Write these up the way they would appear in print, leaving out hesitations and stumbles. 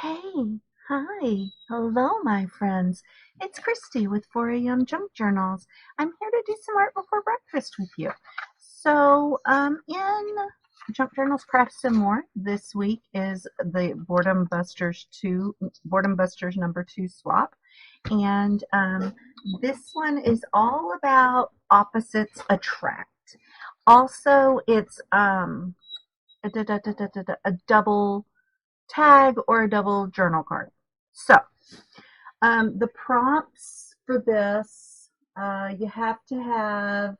Hey, hi, hello, my friends. It's Christy with 4 a.m. Junk Journals. I'm here to do some art before breakfast with you. In Junk Journals Crafts and More, this week is the Boredom Busters number 2 swap. And this one is all about opposites attract. Also, it's a double tag or a double journal card. So, the prompts for this, you have to have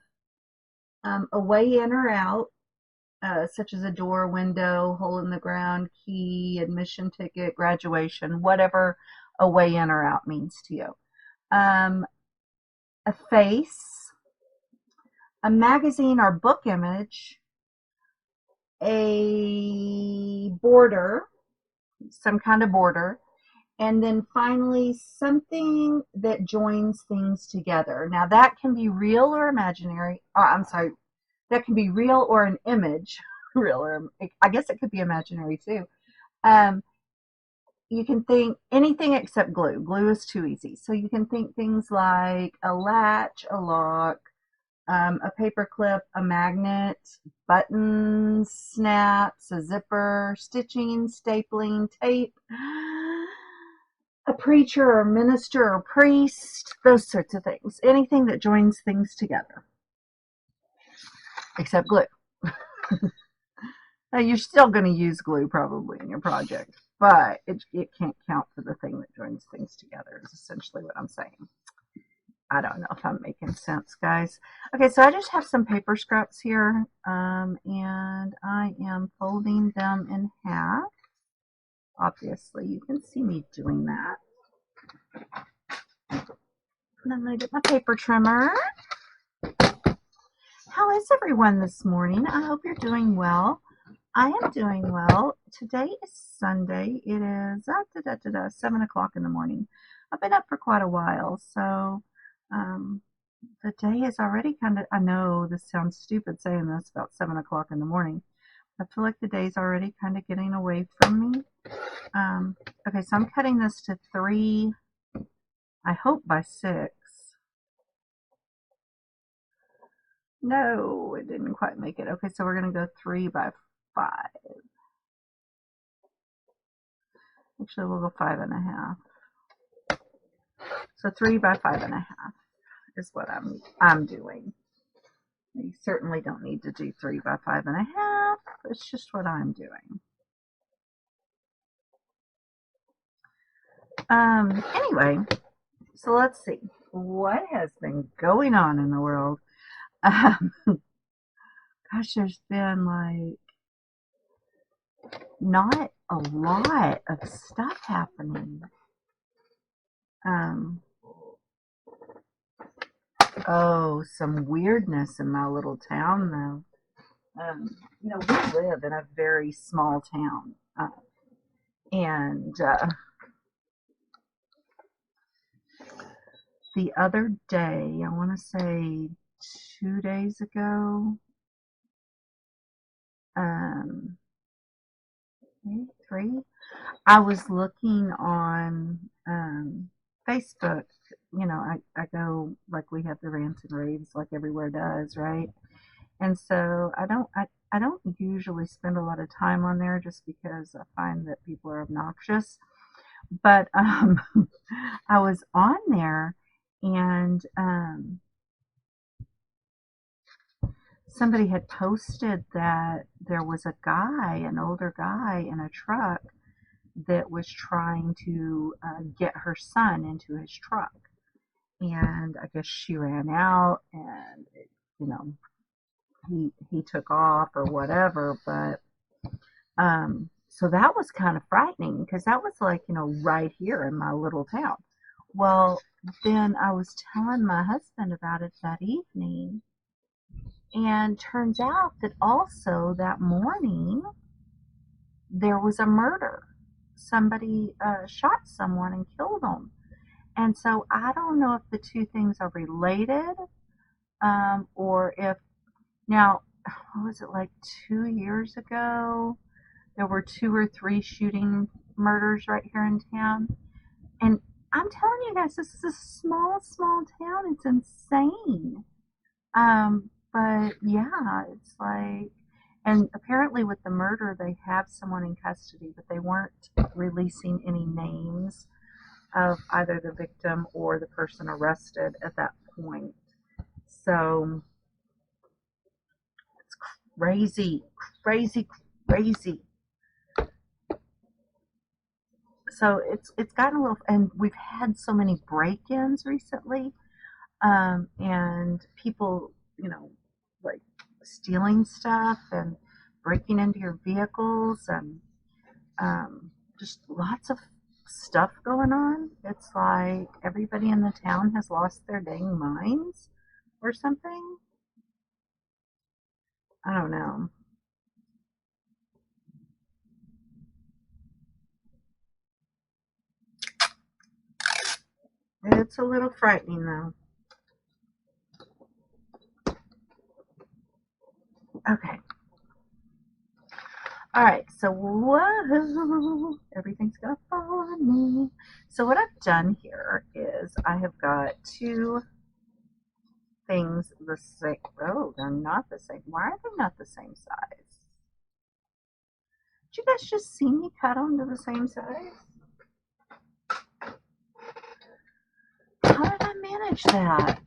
a way in or out, such as a door, window, hole in the ground, key, admission ticket, graduation, whatever a way in or out means to you. A face, a magazine or book image, a border, some kind of border, and then finally something that joins things together. Now that can be real or imaginary. I'm sorry, that can be real or an image. Real or I guess it could be imaginary too. Um, you can think anything except glue. Glue is too easy. So you can think things like a latch, a lock, a paper clip, a magnet, buttons, snaps, a zipper, stitching, stapling, tape, a preacher or minister or priest, those sorts of things. Anything that joins things together, except glue. Now, you're still going to use glue probably in your project, but it can't count for the thing that joins things together, is essentially what I'm saying. I don't know if I'm making sense, guys. Okay, so I just have some paper scraps here, and I am folding them in half. Obviously, you can see me doing that. And I'm going to get my paper trimmer. How is everyone this morning? I hope you're doing well. I am doing well. Today is Sunday. It is 7 o'clock in the morning. I've been up for quite a while, so the day is already kind of, I know this sounds stupid saying this about 7 o'clock in the morning. I feel like the day's already kind of getting away from me. Okay, so I'm cutting this to 3, I hope by 6. No, it didn't quite make it. Okay, so we're going to go 3 by 5. Actually, we'll go 5.5. So 3 by 5.5 is what I'm doing. You certainly don't need to do 3 by 5.5. It's just what I'm doing. Anyway, so let's see. What has been going on in the world? Gosh, there's been like not a lot of stuff happening. Oh, some weirdness in my little town though. We live in a very small town. And the other day, I want to say 2 days ago, maybe 3, I was looking on Facebook. I go, like, we have the rants and raves like everywhere does, right? And so I don't usually spend a lot of time on there just because I find that people are obnoxious. But I was on there, and somebody had posted that there was a guy, an older guy in a truck that was trying to get her son into his truck. And I guess she ran out, and you know he took off or whatever. But so that was kind of frightening because that was like right here in my little town. Well, then I was telling my husband about it that evening, and turns out that also that morning there was a murder. Somebody shot someone and killed them. And so I don't know if the two things are related, or if now, what was it, like 2 years ago? There were 2 or 3 shootings murders right here in town. And I'm telling you guys, this is a small, small town. It's insane. But yeah, it's like, and apparently with the murder, they have someone in custody, but they weren't releasing any names of either the victim or the person arrested at that point. So it's crazy, crazy, crazy. So it's gotten a little, and we've had so many break-ins recently, and people, like stealing stuff and breaking into your vehicles, and just lots of stuff going on. It's like everybody in the town has lost their dang minds or something. I don't know. It's a little frightening though. Okay. All right. So whoa, everything's gonna fall on me. So what I've done here is I have got two things the same. Oh, they're not the same. Why are they not the same size? Did you guys just see me cut them to the same size? How did I manage that?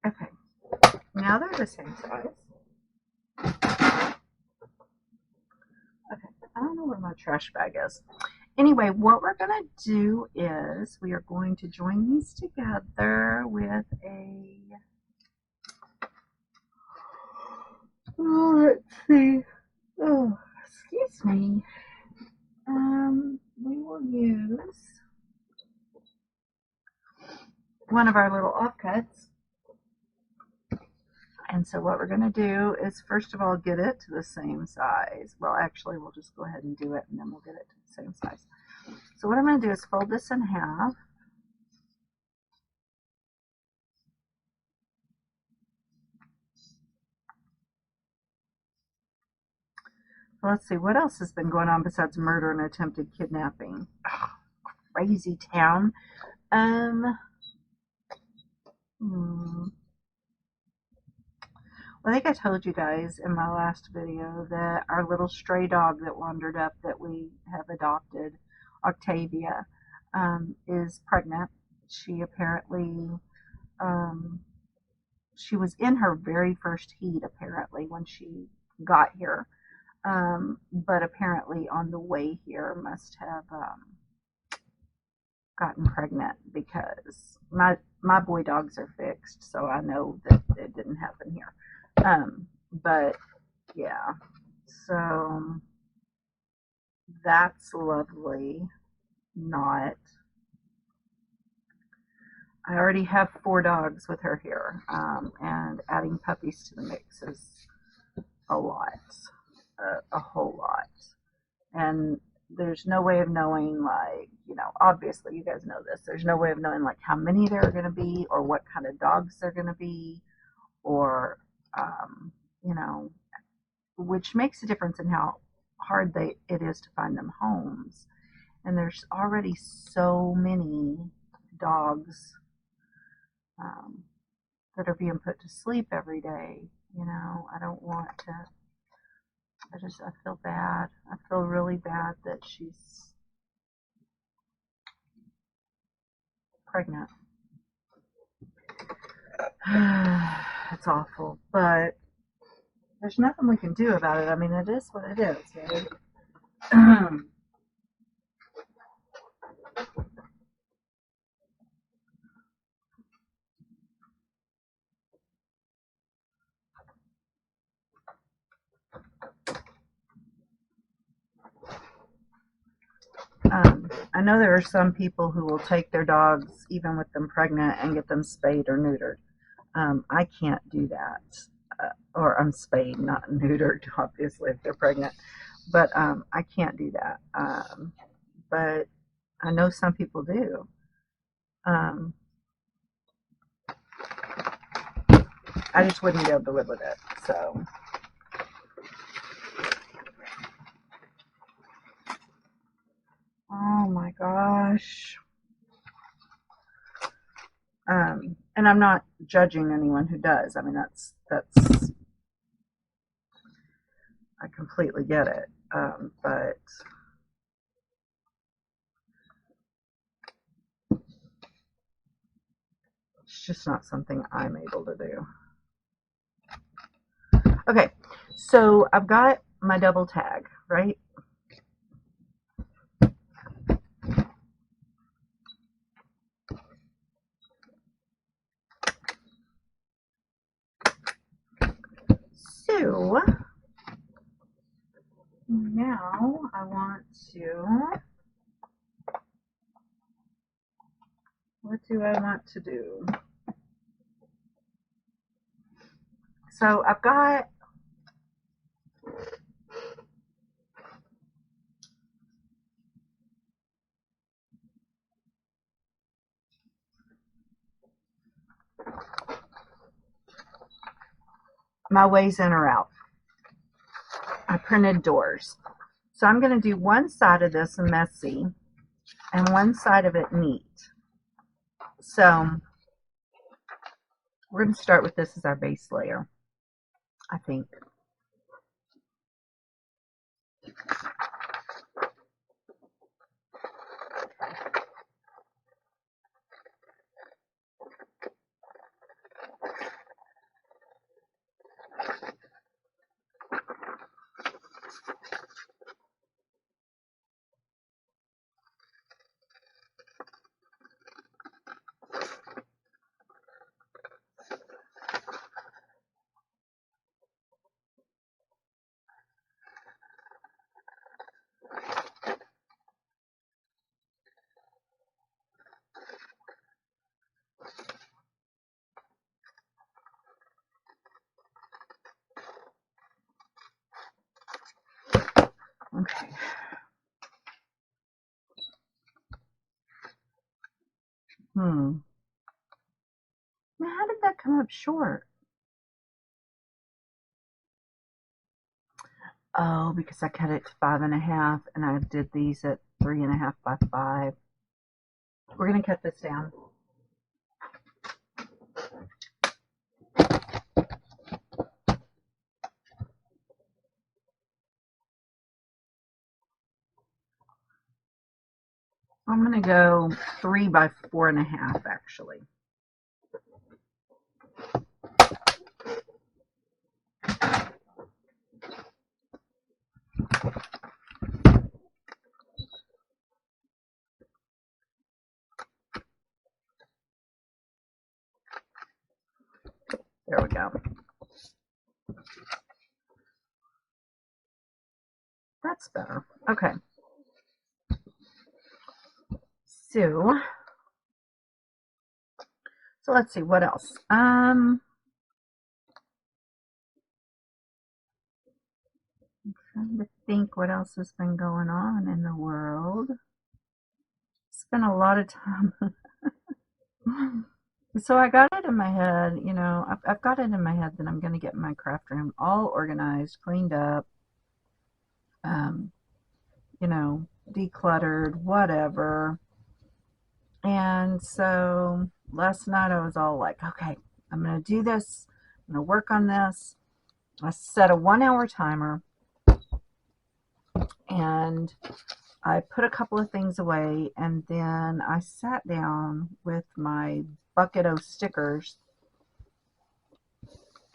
Okay, now they're the same size. Okay, I don't know where my trash bag is. Anyway, what we're going to do is we are going to join these together with a, let's see, oh, excuse me, we will use one of our little offcuts. And so what we're going to do is first of all get it to the same size. Well, actually, we'll just go ahead and do it, and then we'll get it to the same size. So what I'm going to do is fold this in half. So let's see, what else has been going on besides murder and attempted kidnapping? Oh, crazy town. Well, I think I told you guys in my last video that our little stray dog that wandered up that we have adopted, Octavia, is pregnant. She apparently, she was in her very first heat apparently when she got here. But apparently on the way here must have gotten pregnant because my boy dogs are fixed, so I know that it didn't happen here. But yeah, so that's lovely. Not. I already have 4 dogs with her here, and adding puppies to the mix is a lot, a whole lot. And there's no way of knowing, like, obviously you guys know this. There's no way of knowing, like, how many there are going to be or what kind of dogs they're going to be or, you know, which makes a difference in how hard it is to find them homes. And there's already so many dogs that are being put to sleep every day. I don't want to. I feel bad. I feel really bad that she's pregnant. It's awful, but there's nothing we can do about it. I mean, it is what it is, right? I know there are some people who will take their dogs, even with them pregnant, and get them spayed or neutered. I can't do that. or unspayed, not neutered, obviously, if they're pregnant. But I can't do that. But I know some people do. Um, I just wouldn't be able to live with it. So, oh my gosh. And I'm not judging anyone who does. I mean, that's I completely get it. But it's just not something I'm able to do. Okay, so I've got my double tag, right? So now I want to, what do I want to do? So I've got my ways in or out. I printed doors. So I'm going to do one side of this messy and one side of it neat. So we're going to start with this as our base layer, I think. Okay. Now, how did that come up short? Oh, because I cut it to 5.5 and I did these at 3.5 by 5. We're going to cut this down. I'm going to go 3 by 4.5 actually. There we go. That's better. Okay. So let's see what else. I'm trying to think what else has been going on in the world. Spent a lot of time. So I got it in my head, I've got it in my head that I'm going to get my craft room all organized, cleaned up, decluttered, whatever. And so last night I was all like, okay, I'm going to do this. I'm going to work on this. I set a 1-hour timer and I put a couple of things away, and then I sat down with my bucket of stickers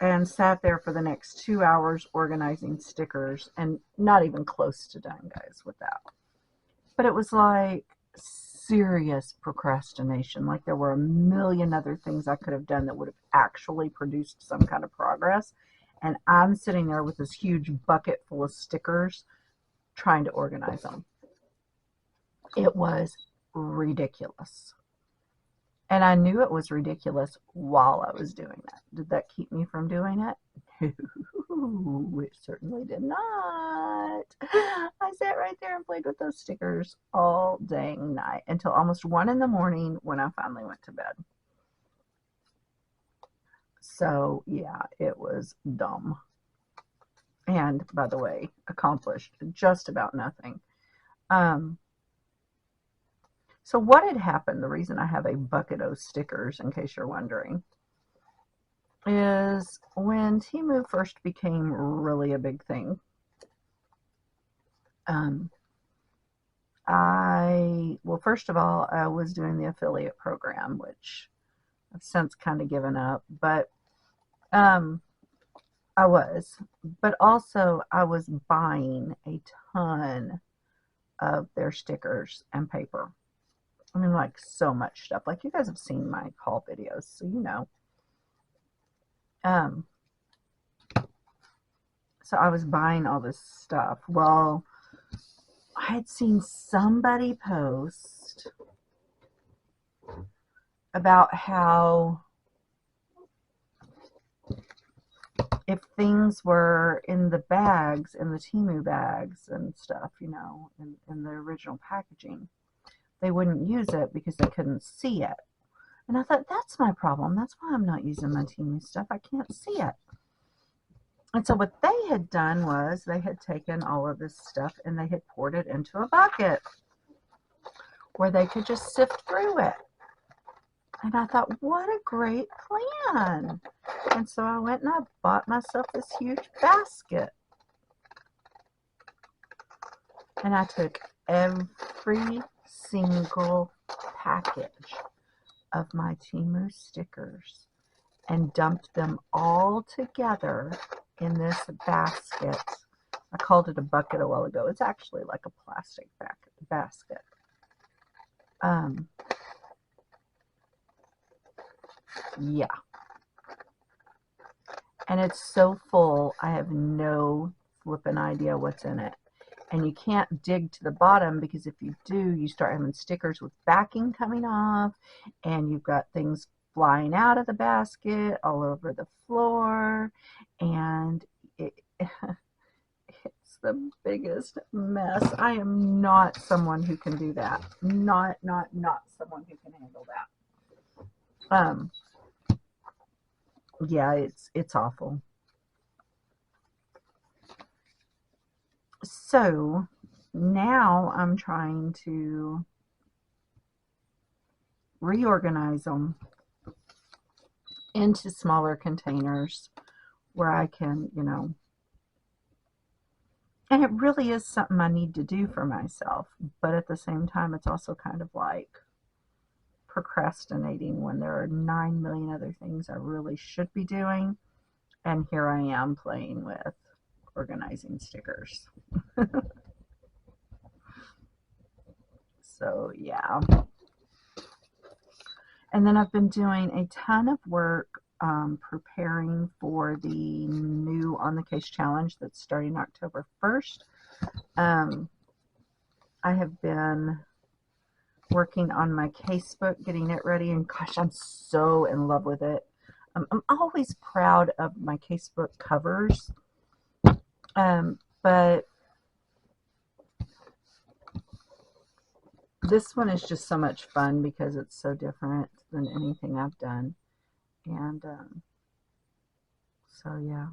and sat there for the next 2 hours organizing stickers, and not even close to done, guys, with that. But it was like serious procrastination. Like there were a million other things I could have done that would have actually produced some kind of progress. And I'm sitting there with this huge bucket full of stickers trying to organize them. It was ridiculous. And I knew it was ridiculous while I was doing it. Did that keep me from doing it? No, it certainly did not. I sat right there and played with those stickers all dang night until almost 1 in the morning when I finally went to bed. So, yeah, it was dumb. And, by the way, accomplished just about nothing. Um, so what had happened, the reason I have a bucket of stickers, in case you're wondering, is when Temu first became really a big thing, well, first of all, I was doing the affiliate program, which I've since kind of given up, but um, but also I was buying a ton of their stickers and paper. I mean, like so much stuff. Like you guys have seen my haul videos, so you know. Um, so I was buying all this stuff. Well, I had seen somebody post about how if things were in the bags, in the Temu bags and stuff, you know, in the original packaging, they wouldn't use it because they couldn't see it. And I thought, that's my problem. That's why I'm not using my Temu stuff. I can't see it. And so what they had done was they had taken all of this stuff and they had poured it into a bucket where they could just sift through it. And I thought, what a great plan. And so I went and I bought myself this huge basket. And I took every single package of my Temu stickers and dumped them all together in this basket. I called it a bucket a while ago. It's actually like a plastic basket. Yeah. And it's so full, I have no flippin' idea what's in it. And you can't dig to the bottom because if you do, you start having stickers with backing coming off, and you've got things flying out of the basket all over the floor, and it's the biggest mess. I am not someone who can do that. Not someone who can handle that. Yeah, it's awful. So now I'm trying to reorganize them into smaller containers where I can, you know, and it really is something I need to do for myself, but at the same time, it's also kind of like procrastinating when there are 9 million other things I really should be doing, and here I am playing with organizing stickers. So, yeah. And then I've been doing a ton of work preparing for the new On the Case challenge that's starting October 1st. I have been working on my casebook, getting it ready, and gosh, I'm so in love with it. I'm always proud of my casebook covers, but this one is just so much fun because it's so different than anything I've done. And so, yeah.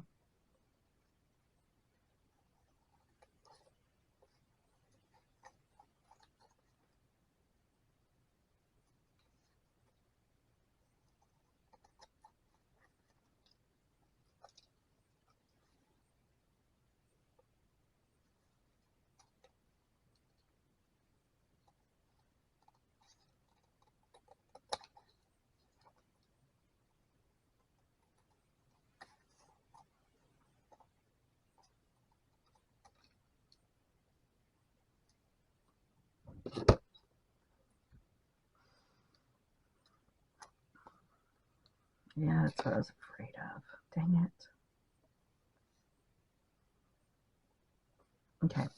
Yeah, that's what I was afraid of. Dang it. Okay.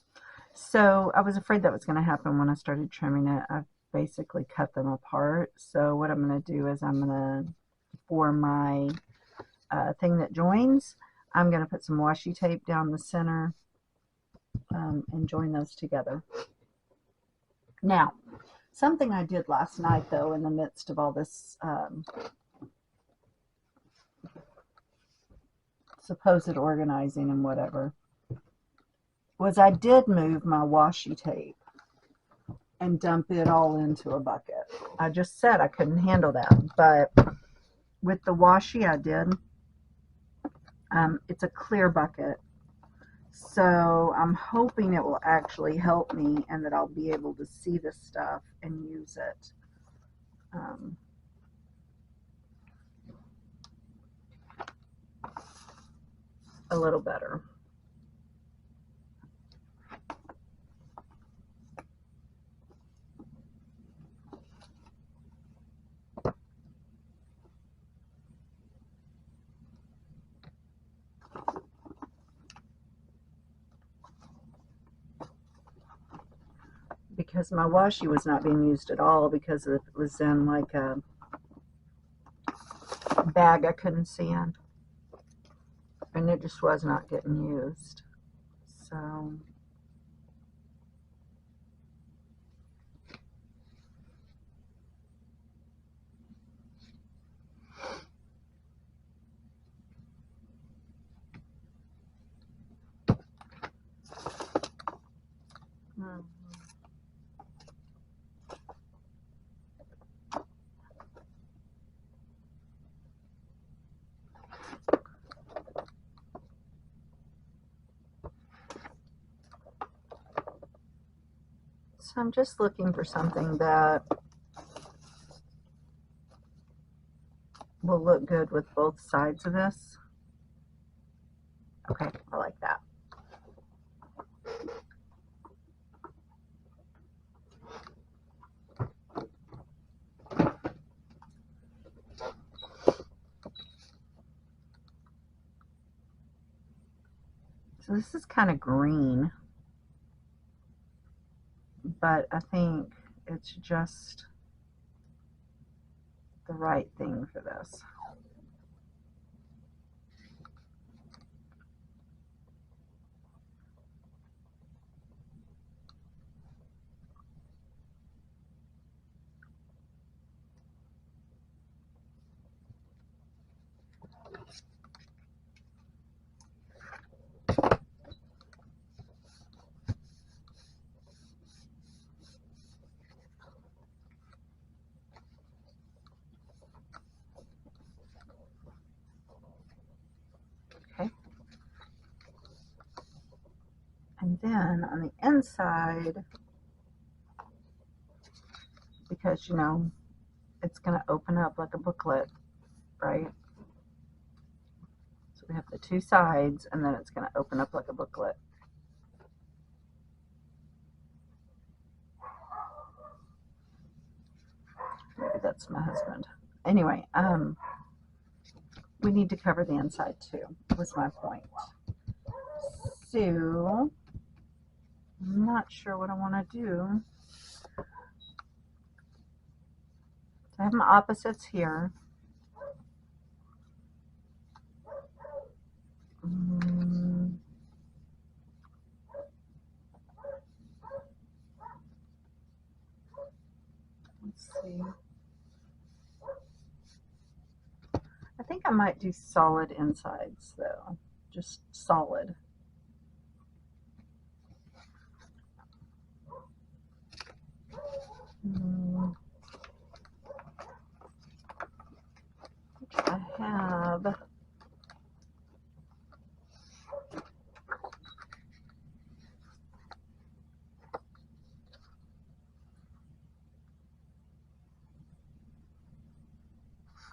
So I was afraid that was going to happen when I started trimming it. I've basically cut them apart. So what I'm going to do is I'm going to, for my thing that joins, I'm going to put some washi tape down the center and join those together. Now, something I did last night, though, in the midst of all this supposed organizing and whatever, was I did move my washi tape and dump it all into a bucket. I just said I couldn't handle that, but with the washi I did, it's a clear bucket, so I'm hoping it will actually help me and that I'll be able to see this stuff and use it a little better. Because my washi was not being used at all because it was in like a bag I couldn't see in, and it just was not getting used. So I'm just looking for something that will look good with both sides of this. Okay, I like that. So this is kind of green, but I think it's just the right thing for this. Okay. And then on the inside, because, you know, it's going to open up like a booklet, right? So we have the two sides, and then it's going to open up like a booklet. Maybe that's my husband. Anyway, we need to cover the inside too, was my point. So, I'm not sure what I want to do. I have my opposites here. Let's see. I think I might do solid insides though, just solid. Which I have.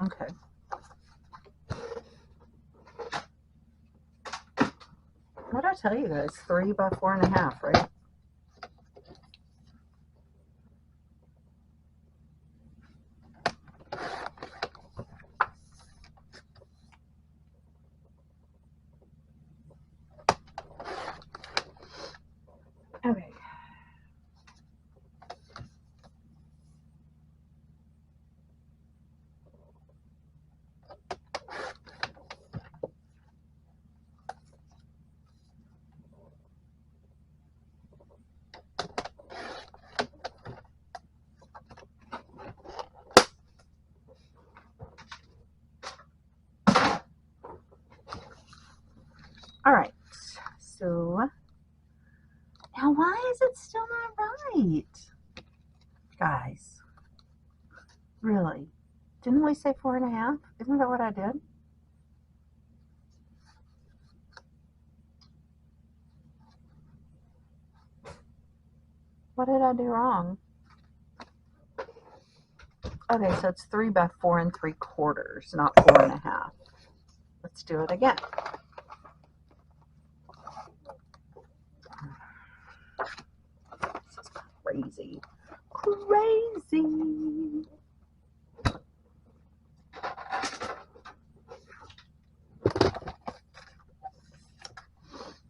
Okay. What did I tell you guys? 3 by 4.5, right? Okay. Now, why is it still not right? Guys, really? Didn't we say 4.5? Isn't that what I did? What did I do wrong? Okay, so it's 3 by 4 3/4, not 4.5. Let's do it again. This is crazy. Crazy.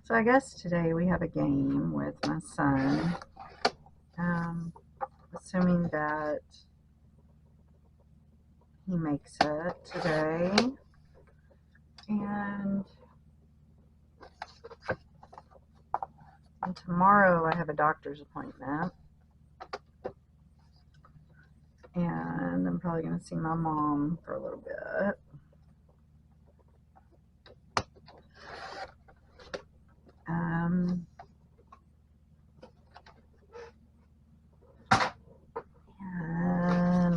So I guess today we have a game with my son. Assuming that he makes it today. And tomorrow I have a doctor's appointment. And I'm probably going to see my mom for a little bit. And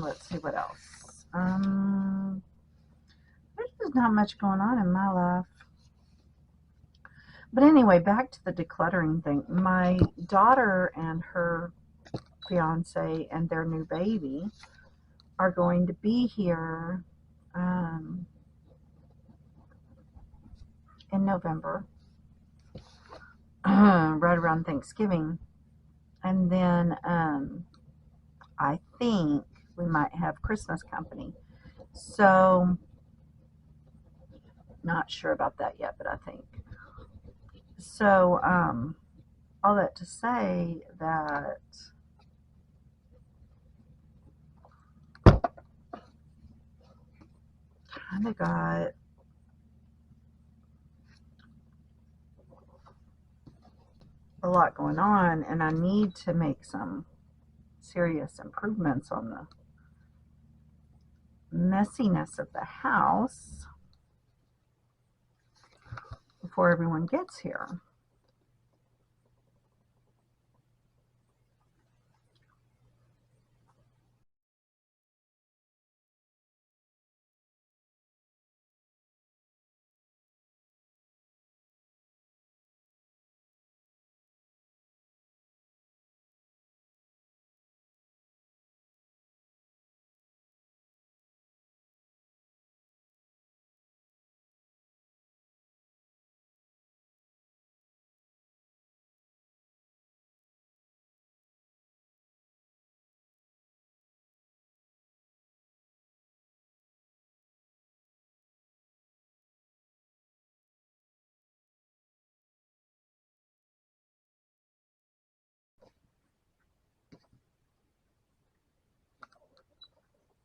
let's see what else. There's just not much going on in my life. But anyway, back to the decluttering thing. My daughter and her fiance and their new baby are going to be here in November, right around Thanksgiving. And then I think we might have Christmas company. So, not sure about that yet, but I think. So, all that to say that kind of got a lot going on, and I need to make some serious improvements on the messiness of the house before everyone gets here.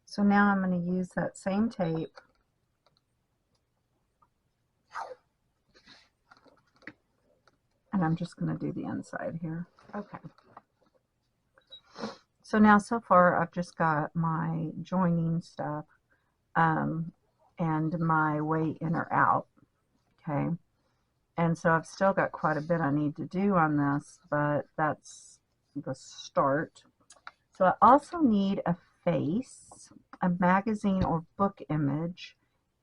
So now I'm going to use that same tape and I'm just going to do the inside here. Okay. So now so far I've just got my joining stuff and my way in or out. Okay. And so I've still got quite a bit I need to do on this, but that's the start. So I also need a face, a magazine or book image,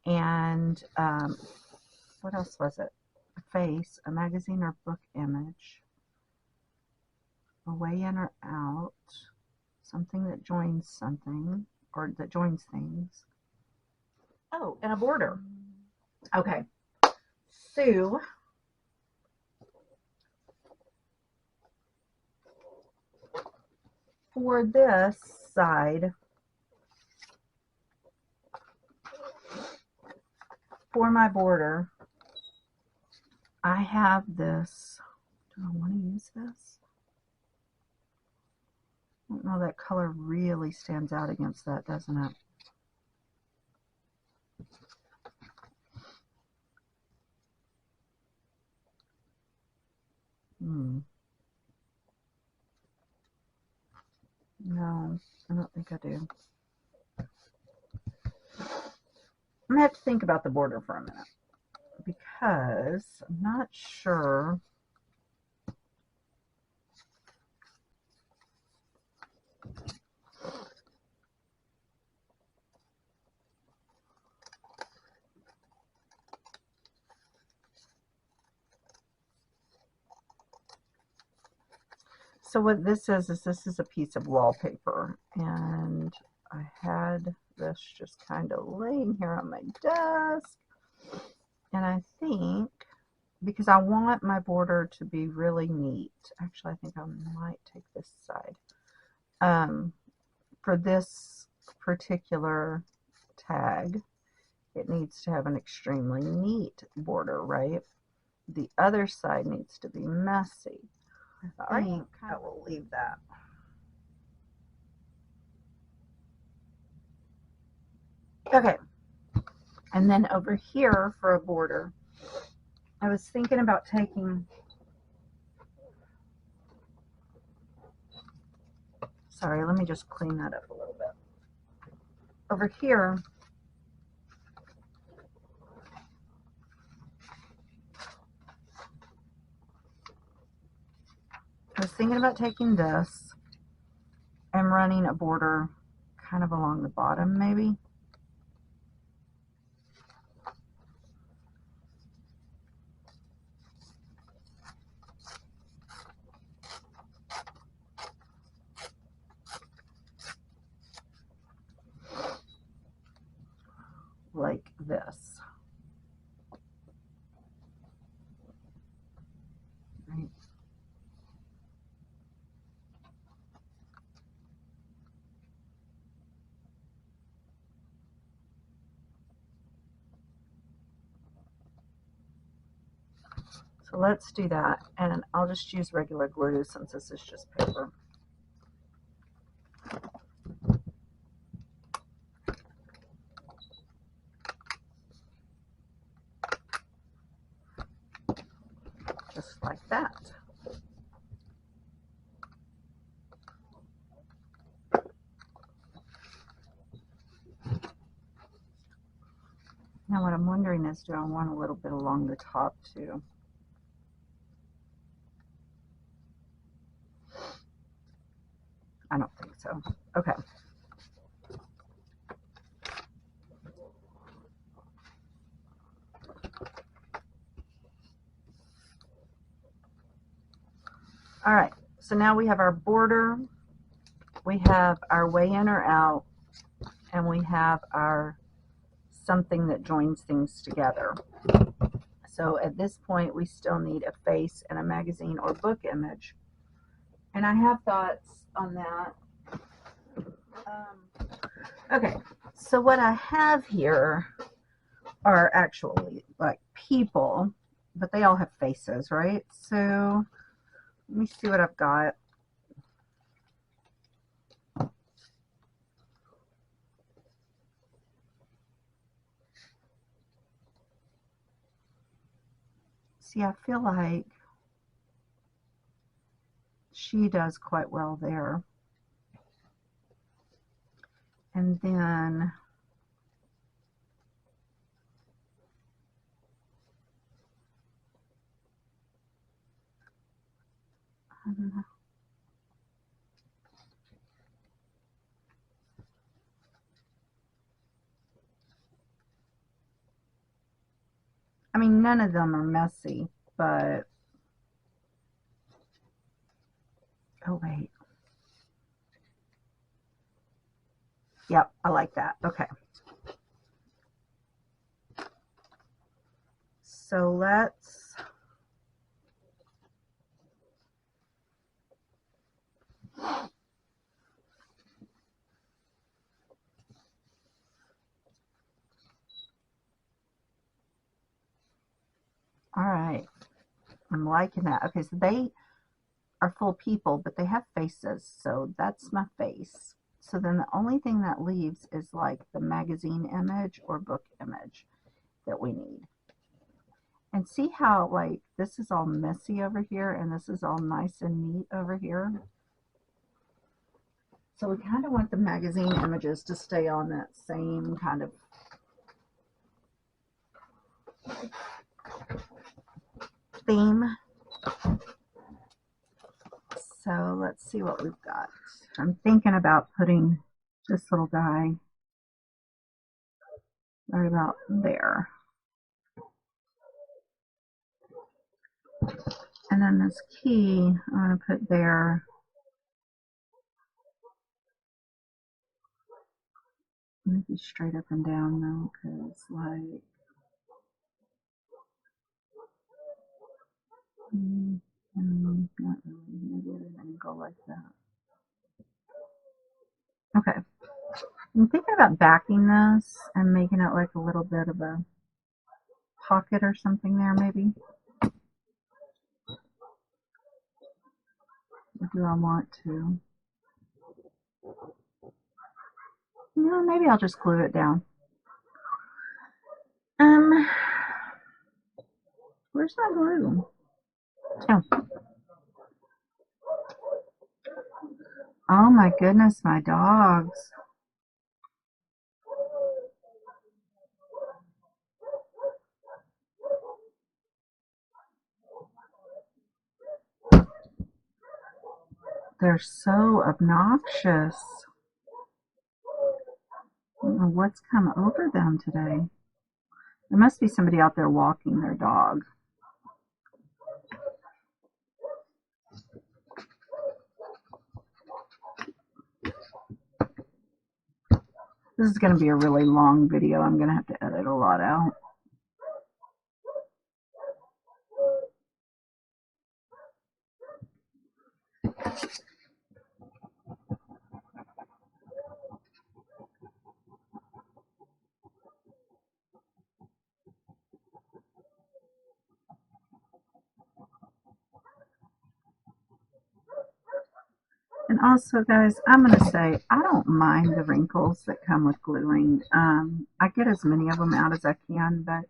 and what else was it? A face, a magazine or book image, a way in or out, something that joins something, or that joins things. Oh, and a border. Okay. So for this side, for my border, I have this. Do I want to use this? I don't know, that color really stands out against that, doesn't it? No, I don't think I do. I'm going to have to think about the border for a minute because I'm not sure So what this is this is a piece of wallpaper, and I had this just kind of laying here on my desk, and I think because I want my border to be really neat, actually I think I might take this side. For this particular tag, it needs to have an extremely neat border, right? The other side needs to be messy. I think I will leave that. Okay, and then over here for a border, I was thinking about taking, sorry, let me just clean that up a little bit. Over here, I was thinking about taking this and running a border kind of along the bottom, maybe. Like this. Right. So let's do that, and I'll just use regular glue since this is just paper. Just like that. Now what I'm wondering is, do I want a little bit along the top too? I don't think so. Okay. All right, so now we have our border, we have our way in or out, and we have our something that joins things together. So at this point, we still need a face and a magazine or book image. And I have thoughts on that. Okay, so what I have here are actually like people, but they all have faces, right? So let me see what I've got. See, I feel like she does quite well there. And then I mean, none of them are messy, but oh wait. Yep, I like that. Okay. So let's all right. I'm liking that. Okay, so they are full people, but they have faces. So that's my face. So then the only thing that leaves is like the magazine image or book image that we need. And see how like this is all messy over here and this is all nice and neat over here. So we kind of want the magazine images to stay on that same kind of theme. So let's see what we've got. I'm thinking about putting this little guy right about there. And then this key I'm going to put there. Maybe straight up and down though, because like, not really. Maybe at an angle like that. Okay. I'm thinking about backing this and making it like a little bit of a pocket or something there, maybe. Or do I want to? No, maybe I'll just glue it down. Where's my glue? Oh. Oh my goodness, my dogs. They're so obnoxious. I don't know what's come over them today. There must be somebody out there walking their dog. This is going to be a really long video. I'm going to have to edit a lot out. And also, guys, I'm going to say I don't mind the wrinkles that come with gluing. I get as many of them out as I can, but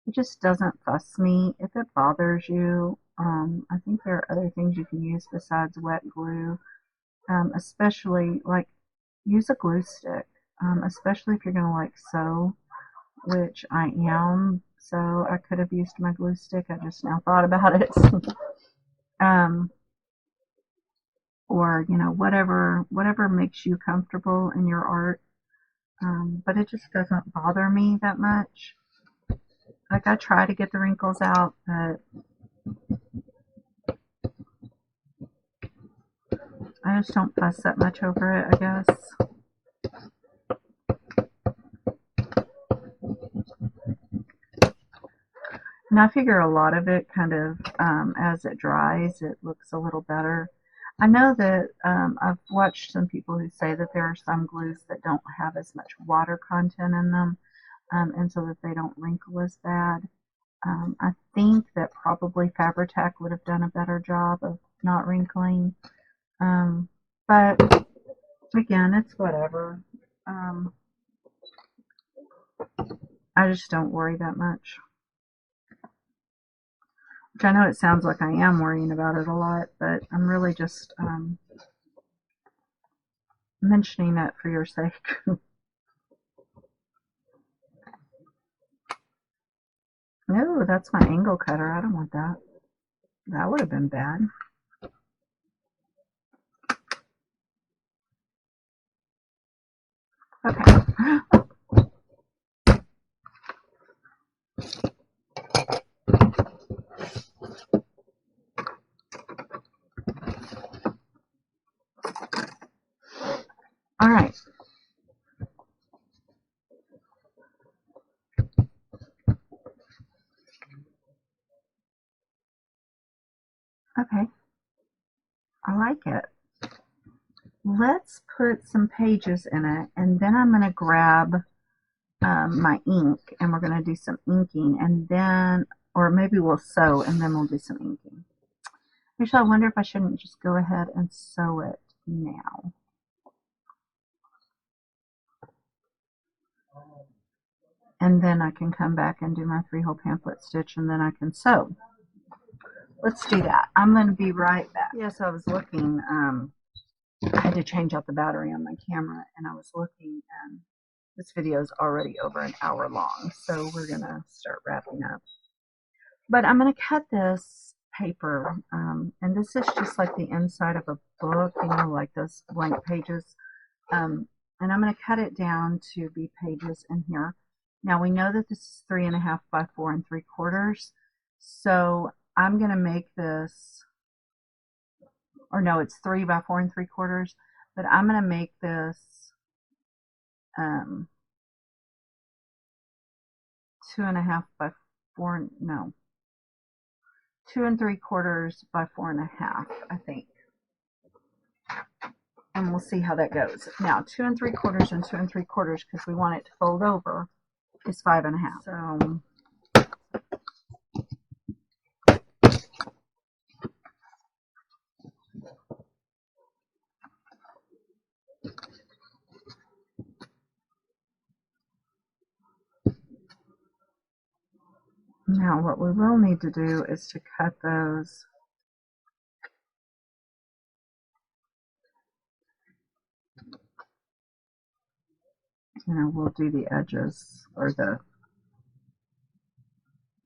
it just doesn't fuss me. If it bothers you, I think there are other things you can use besides wet glue, especially like use a glue stick, especially if you're going to like sew, which I am. So I could have used my glue stick. I just now thought about it. Or whatever makes you comfortable in your art, but it just doesn't bother me that much. Like, I try to get the wrinkles out, but I just don't fuss that much over it, I guess. And I figure a lot of it kind of, as it dries, it looks a little better. I know that I've watched some people who say that there are some glues that don't have as much water content in them, and so that they don't wrinkle as bad. I think that probably Fabri-Tac would have done a better job of not wrinkling. But again, it's whatever. I just don't worry that much. Which I know it sounds like I am worrying about it a lot, but I'm really just mentioning it for your sake. No, that's my angle cutter. I don't want that. That would have been bad. Okay. All right. Okay. I like it. Let's put some pages in it, and then I'm going to grab my ink, and we're going to do some inking, and then, or maybe we'll sew, and then we'll do some inking. Actually, I wonder if I shouldn't just go ahead and sew it now. And then I can come back and do my 3-hole pamphlet stitch, and then I can sew. Let's do that. I'm going to be right back. Yes, I was looking. I had to change out the battery on my camera, and I was looking, and this video is already over an hour long, so we're going to start wrapping up. But I'm going to cut this paper, and this is just like the inside of a book, like those blank pages. And I'm going to cut it down to be pages in here. Now we know that this is 3.5 by 4 3/4. So I'm going to make this, or no, it's 3 by 4 3/4. But I'm going to make this 2.5 by 4, no, 2 3/4 by 4.5, I think. And we'll see how that goes. Now, 2 3/4 and 2 3/4, because we want it to fold over, is 5.5. So now what we will need to do is to cut those. We'll do the edges or the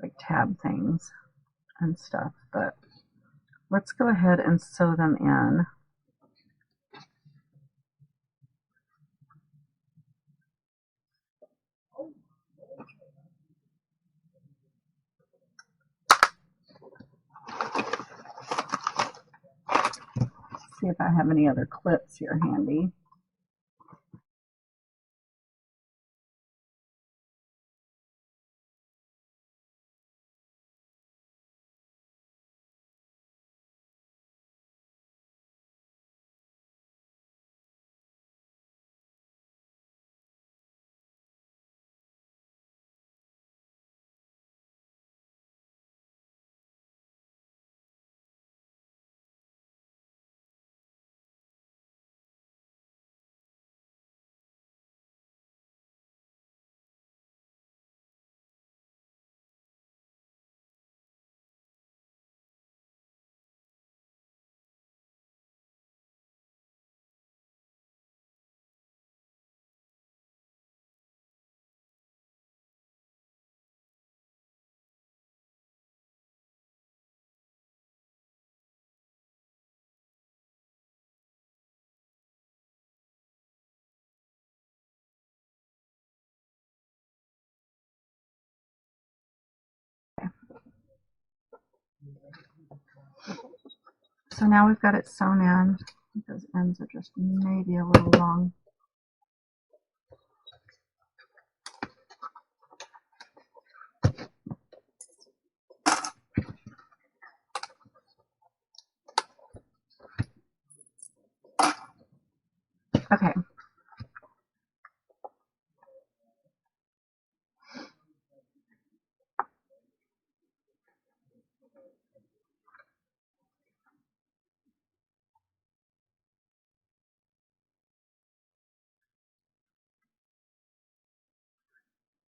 like tab things and stuff, but let's go ahead and sew them in. See if I have any other clips here handy. So now we've got it sewn in. Those ends are just maybe a little long. Okay.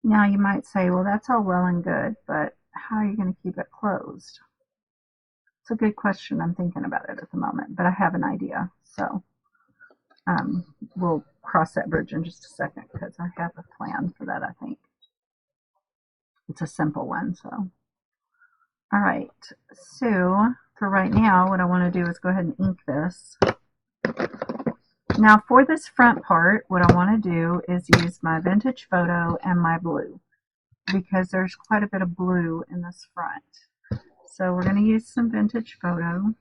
Now you might say, well, that's all well and good, but how are you going to keep it closed? It's a good question. I'm thinking about it at the moment, but I have an idea. So we'll cross that bridge in just a second because I have a plan for that, I think. It's a simple one, so. All right, so for right now, what I want to do is go ahead and ink this. Now for this front part, what I want to do is use my vintage photo and my blue because there's quite a bit of blue in this front. So we're going to use some vintage photo.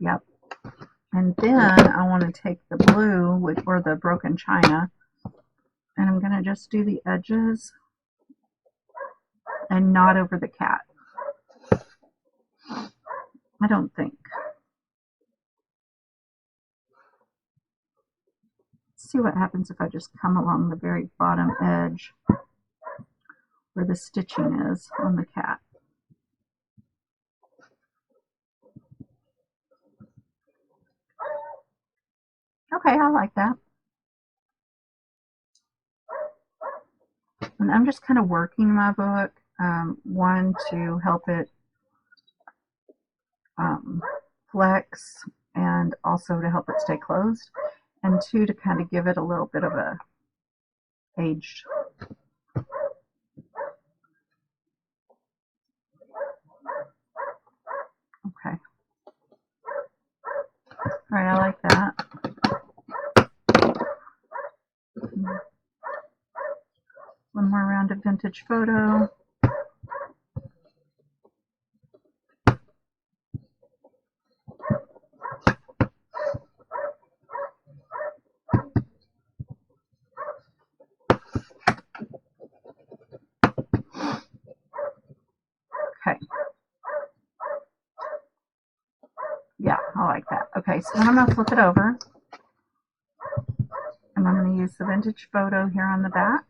Yep. And then I want to take the blue or the broken china, and I'm going to just do the edges and not over the cat. I don't think. See what happens if I just come along the very bottom edge where the stitching is on the cat. Okay, I like that. And I'm just kind of working my book, one, to help it flex and also to help it stay closed, and two, to kind of give it a little bit of a aged. Okay. All right, I like that. vintage photo. Okay. Yeah, I like that. Okay, so then I'm going to flip it over. And I'm going to use the vintage photo here on the back.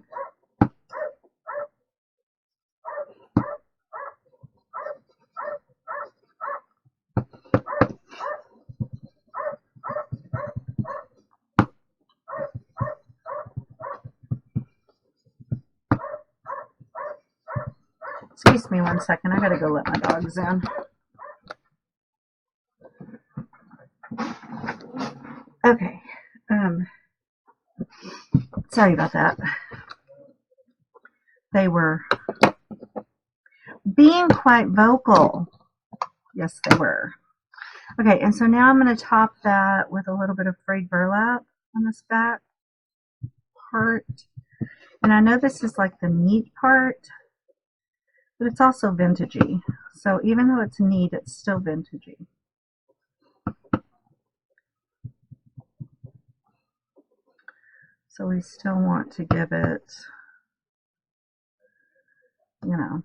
Excuse me 1 second. I got to go let my dogs in. Okay. Sorry about that. They were being quite vocal. Yes, they were. Okay, and so now I'm going to top that with a little bit of frayed burlap on this back part. And I know this is like the neat part, but it's also vintagey. So even though it's neat, it's still vintagey. So we still want to give it, you know,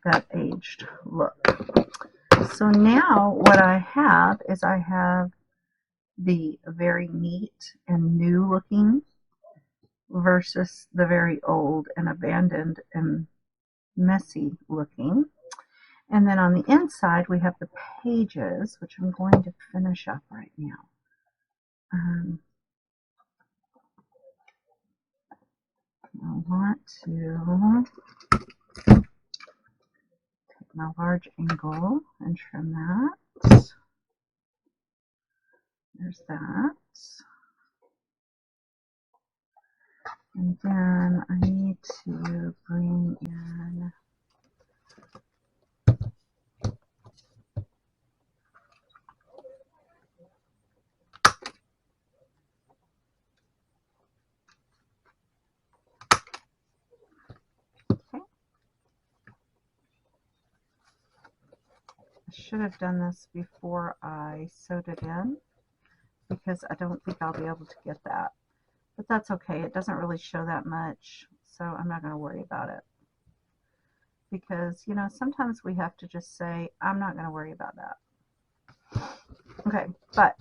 that aged look. So now what I have is I have the very neat and new looking versus the very old and abandoned and messy looking. And then on the inside we have the pages, which I'm going to finish up right now. I want to take my large angle and trim that. There's that. And then I need to bring in I should have done this before I sewed it in because I don't think I'll be able to get that. But that's okay. It doesn't really show that much, so I'm not going to worry about it. Because, you know, sometimes we have to just say, I'm not going to worry about that. Okay, but,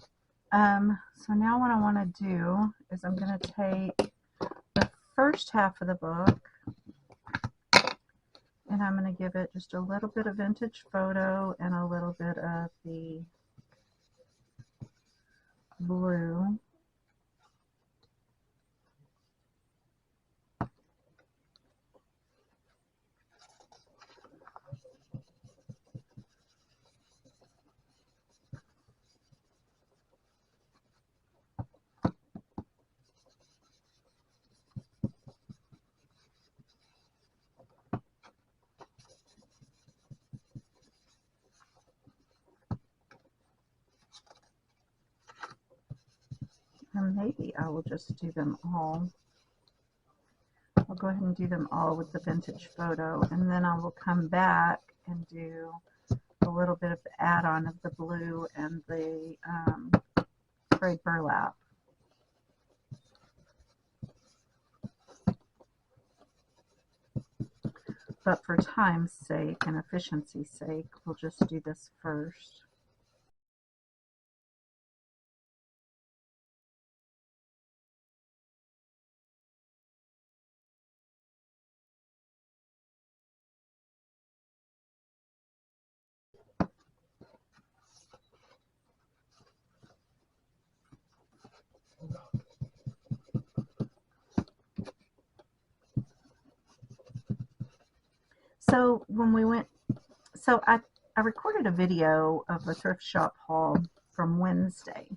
so now what I want to do is I'm going to take the first half of the book and I'm going to give it just a little bit of vintage photo and a little bit of the blue. And maybe I will just do them all. I'll go ahead and do them all with the vintage photo, and then I will come back and do a little bit of the add-on of the blue and the frayed burlap. But for time's sake and efficiency's sake, we'll just do this first. So when we went, so I recorded a video of a thrift shop haul from Wednesday.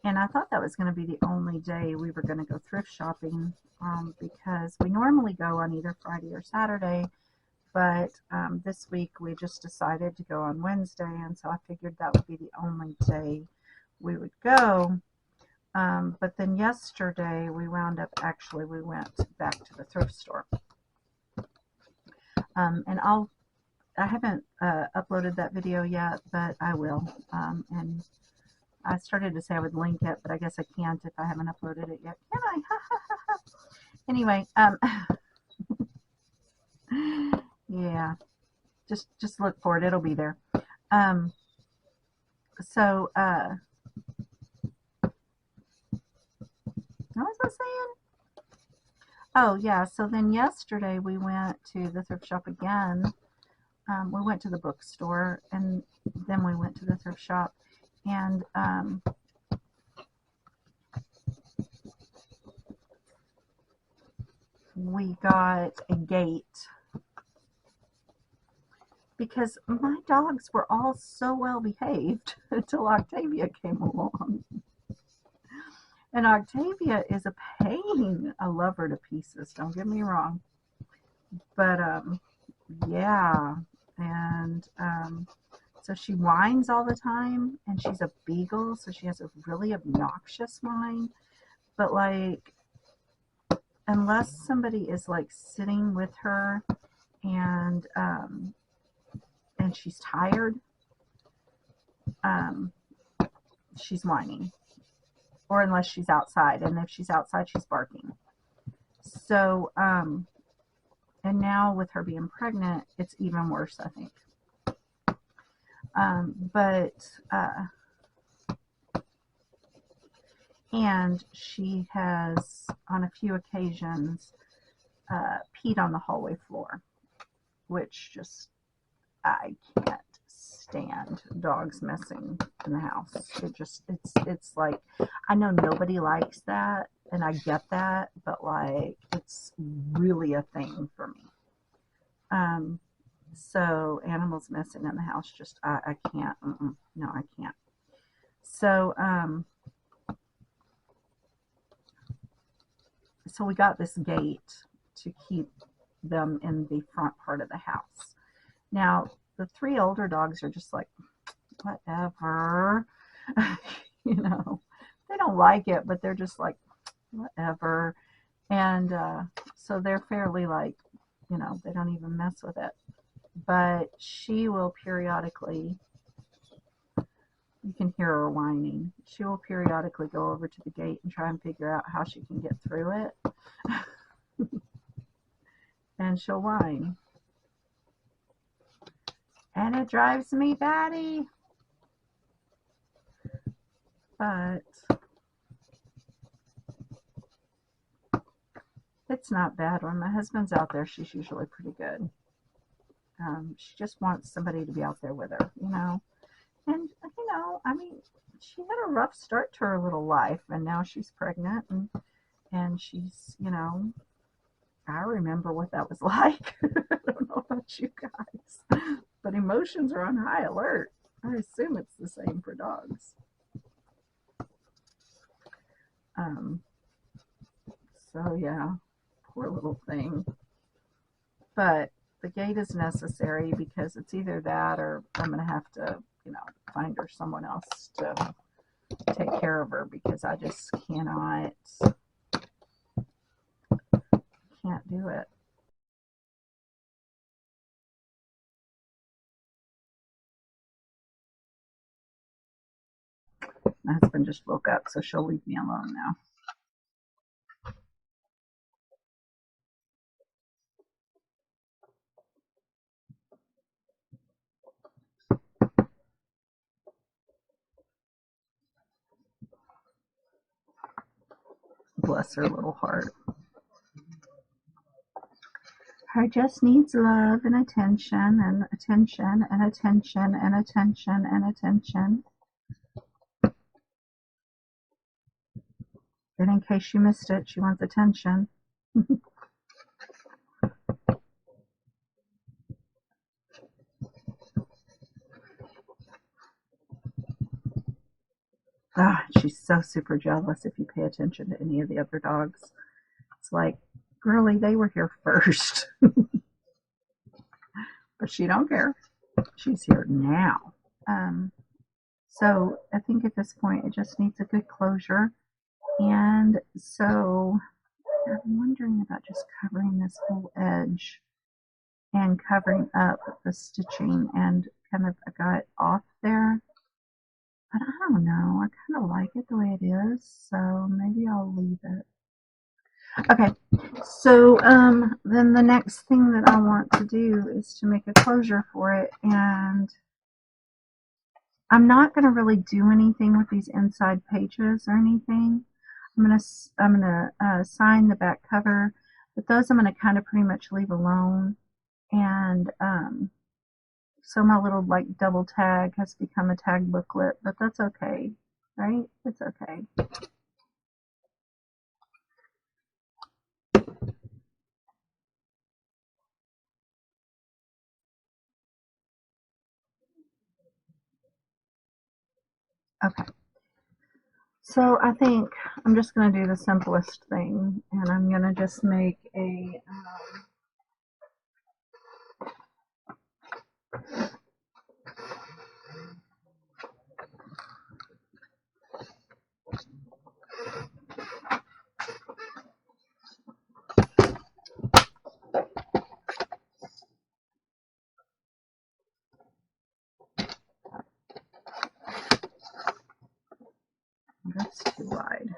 And I thought that was going to be the only day we were going to go thrift shopping because we normally go on either Friday or Saturday. But this week we just decided to go on Wednesday, and so I figured that would be the only day we would go. But then yesterday we wound up, actually we went back to the thrift store. And I haven't uploaded that video yet, but I will. And I started to say I would link it, but I guess I can't if I haven't uploaded it yet. Can I? Anyway, yeah, just look for it. It'll be there. So, what was I saying? Oh, yeah. So then yesterday we went to the thrift shop again. We went to the bookstore and then we went to the thrift shop, and we got a gate because my dogs were all so well behaved until Octavia came along. And Octavia is a pain. I love her to pieces, don't get me wrong. But yeah. And so she whines all the time, and she's a beagle, so she has a really obnoxious whine. But like, unless somebody is like sitting with her and she's tired, she's whining. Or unless she's outside, and if she's outside, she's barking. So, and now with her being pregnant, it's even worse, I think. And she has, on a few occasions, peed on the hallway floor, which just, I can't stand dogs messing in the house. It's like, I know nobody likes that, and I get that, but like, it's really a thing for me. So animals messing in the house, just, I can't, no, I can't. So, so we got this gate to keep them in the front part of the house. Now, the 3 older dogs are just like, whatever. You know, they don't like it, but they're just like, whatever. And so they're fairly like, you know, they don't even mess with it. But she will periodically, you can hear her whining. She will periodically go over to the gate and try and figure out how she can get through it. And she'll whine. And it drives me batty. But it's not bad. When my husband's out there, she's usually pretty good. She just wants somebody to be out there with her, you know. And, you know, I mean, she had a rough start to her little life, and now she's pregnant, and she's, you know, I remember what that was like. I don't know about you guys, but emotions are on high alert. I assume it's the same for dogs. So yeah, poor little thing. But the gate is necessary because it's either that or I'm going to have to, you know, find her someone else to take care of her, because I just can't do it. My husband just woke up, so she'll leave me alone now. Bless her little heart. Her just needs love and attention and attention and attention and attention and attention. And in case you missed it, she wants attention. She's so super jealous if you pay attention to any of the other dogs. It's like, girlie, they were here first. But she don't care. She's here now. So I think at this point it just needs a good closure. And so I'm wondering about just covering this whole edge and covering up the stitching, and kind of I got it off there, but I don't know, I kind of like it the way it is, so maybe I'll leave it. Okay, so then the next thing that I want to do is to make a closure for it, and I'm not going to really do anything with these inside pages or anything. I'm gonna sign the back cover, but those I'm gonna kind of pretty much leave alone. And so my little like double tag has become a tag booklet, but that's okay, right? It's okay. Okay. So I think I'm just gonna do the simplest thing, and I'm gonna just make a that's too wide.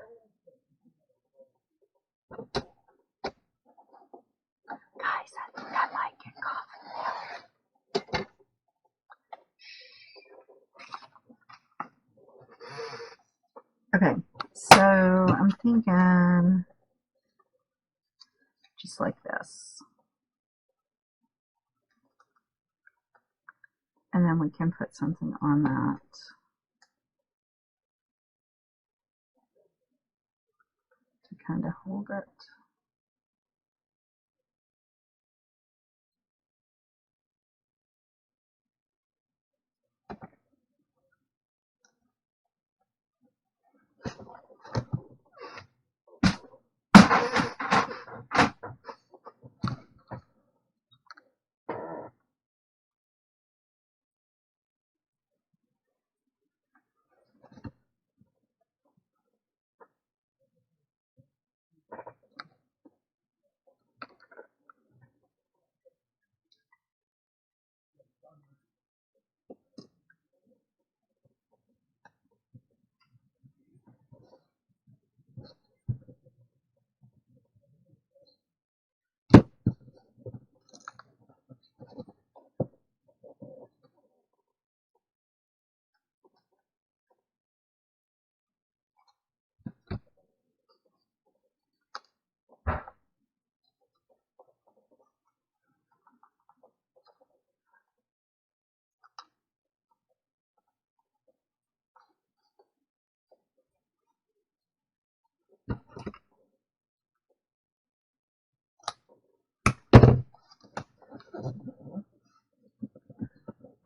Guys, I think I might get coffee. Okay, so I'm thinking just like this. And then we can put something on that to kind of hold it.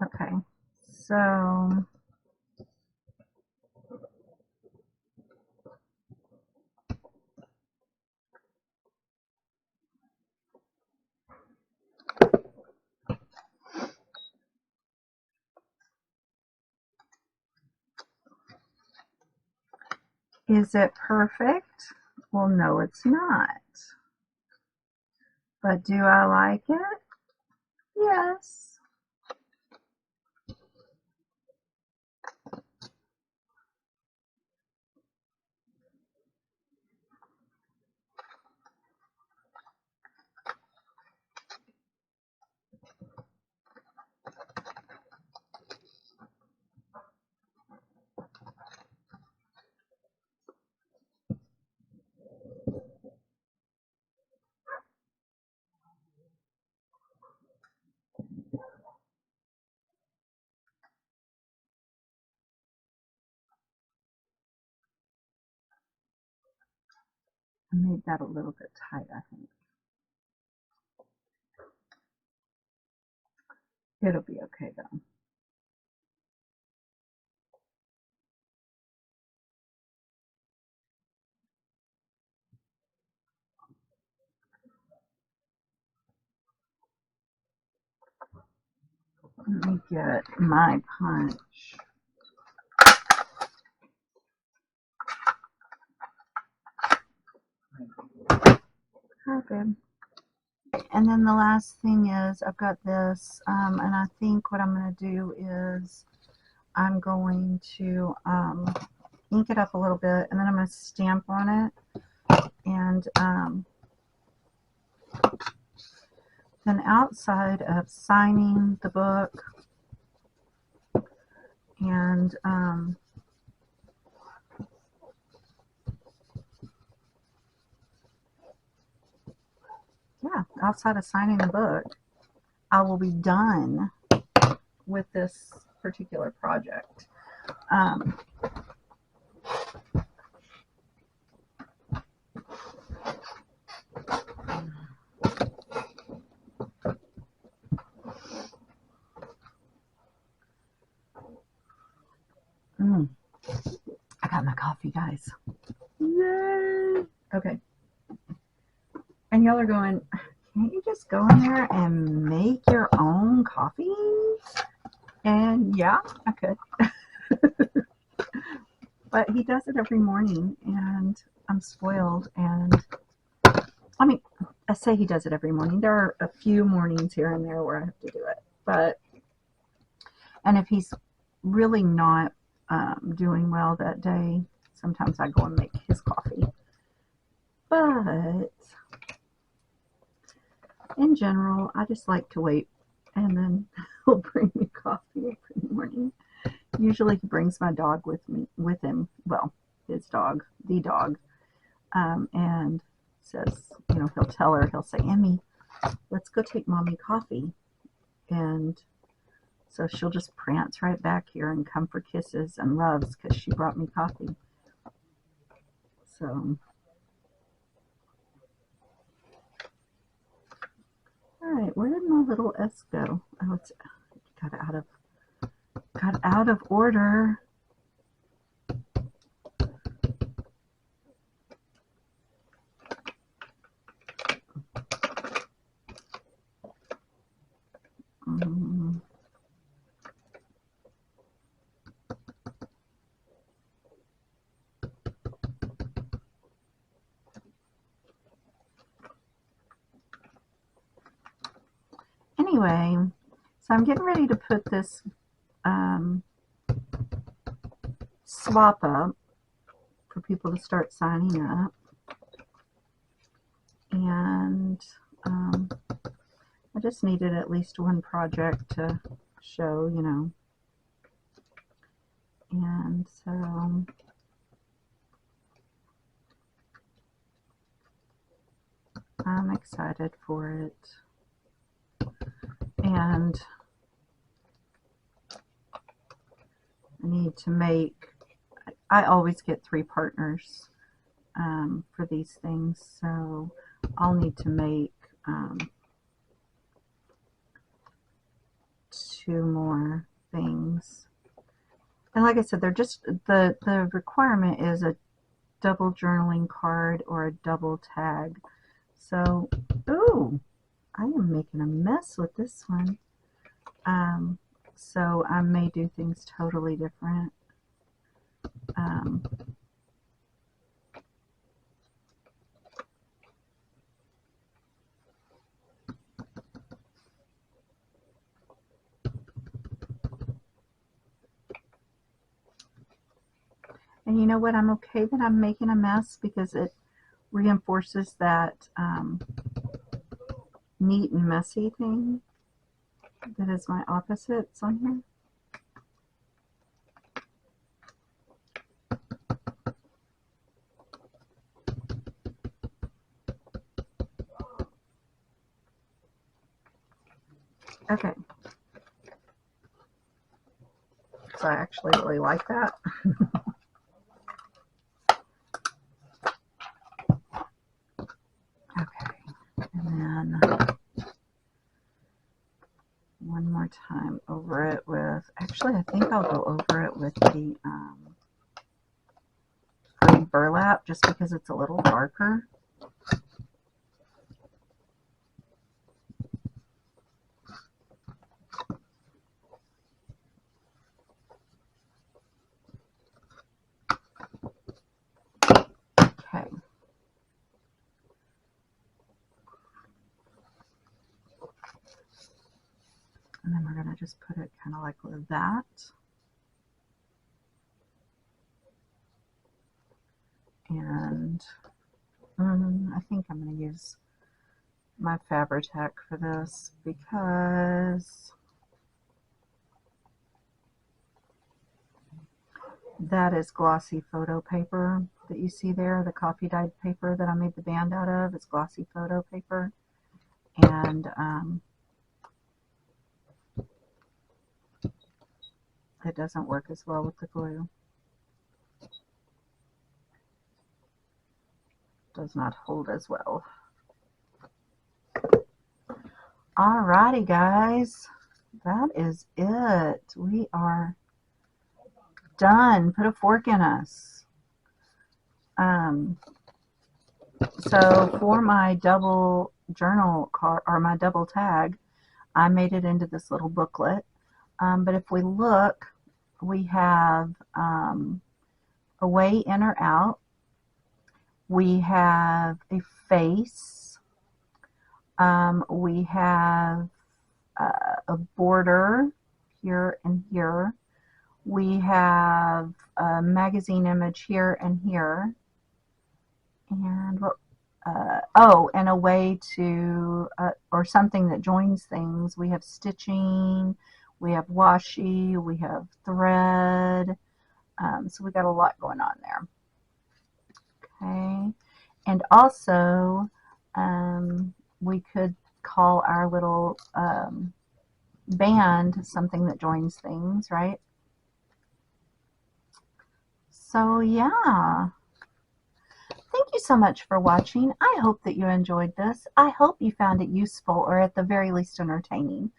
Okay, so is it perfect? Well, no, it's not. But do I like it? Yes. I made that a little bit tight, I think. It'll be okay though. Let me get my punch. Okay. And then the last thing is I've got this, and I think what I'm going to do is I'm going to ink it up a little bit, and then I'm going to stamp on it. And then outside of signing the book and yeah, outside of signing the book, I will be done with this particular project. I got my coffee, guys. Yay! Okay. And y'all are going, can't you just go in there and make your own coffee? And yeah, I could. But he does it every morning, and I'm spoiled. And I mean, I say he does it every morning. There are a few mornings here and there where I have to do it. And if he's really not doing well that day, sometimes I go and make his coffee. But in general, I just like to wait, and then he'll bring me coffee every morning. Usually he brings my dog with him. Well, his dog, the dog, and says, he'll say, Emmy, let's go take mommy coffee. And so she'll just prance right back here and come for kisses and loves because she brought me coffee. So, all right, where did my little S go? Oh, it's got out of order. Anyway, so I'm getting ready to put this swap up for people to start signing up. And I just needed at least one project to show, And so I'm excited for it. And I need to make, I always get 3 partners for these things, so I'll need to make 2 more things. And like I said, they're just, the requirement is a double journaling card or a double tag. So, ooh, I am making a mess with this one. So I may do things totally different. And you know what? I'm okay that I'm making a mess because it reinforces that neat and messy thing that is my opposites on here. Okay. So I actually really like that. Okay. And then one more time over it with, actually I think I'll go over it with the green burlap just because it's a little darker. Okay. And then we're going to just put it kind of like with that. And I think I'm going to use my Fabri-Tac for this because that is glossy photo paper that you see there. The coffee dyed paper that I made the band out of is glossy photo paper. And it doesn't work as well with the glue. Does not hold as well. Alrighty, guys, that is it. We are done. Put a fork in us. So for my double journal card, or my double tag, I made it into this little booklet. But if we look, we have a way in or out. We have a face. We have a border here and here. We have a magazine image here and here. And and a way to, or something that joins things. We have stitching, we have washi, we have thread. So we got a lot going on there. Okay. And also, we could call our little band something that joins things, right? So yeah. Thank you so much for watching. I hope that you enjoyed this. I hope you found it useful, or at the very least entertaining.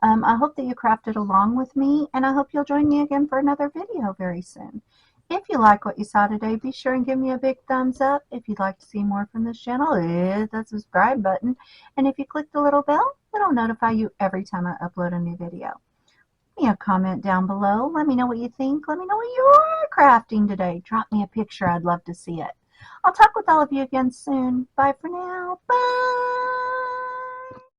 I hope that you crafted along with me, and I hope you'll join me again for another video very soon. If you like what you saw today, be sure and give me a big thumbs up. If you'd like to see more from this channel, hit that subscribe button. And if you click the little bell, it'll notify you every time I upload a new video. Leave me a comment down below. Let me know what you think. Let me know what you're crafting today. Drop me a picture. I'd love to see it. I'll talk with all of you again soon. Bye for now. Bye.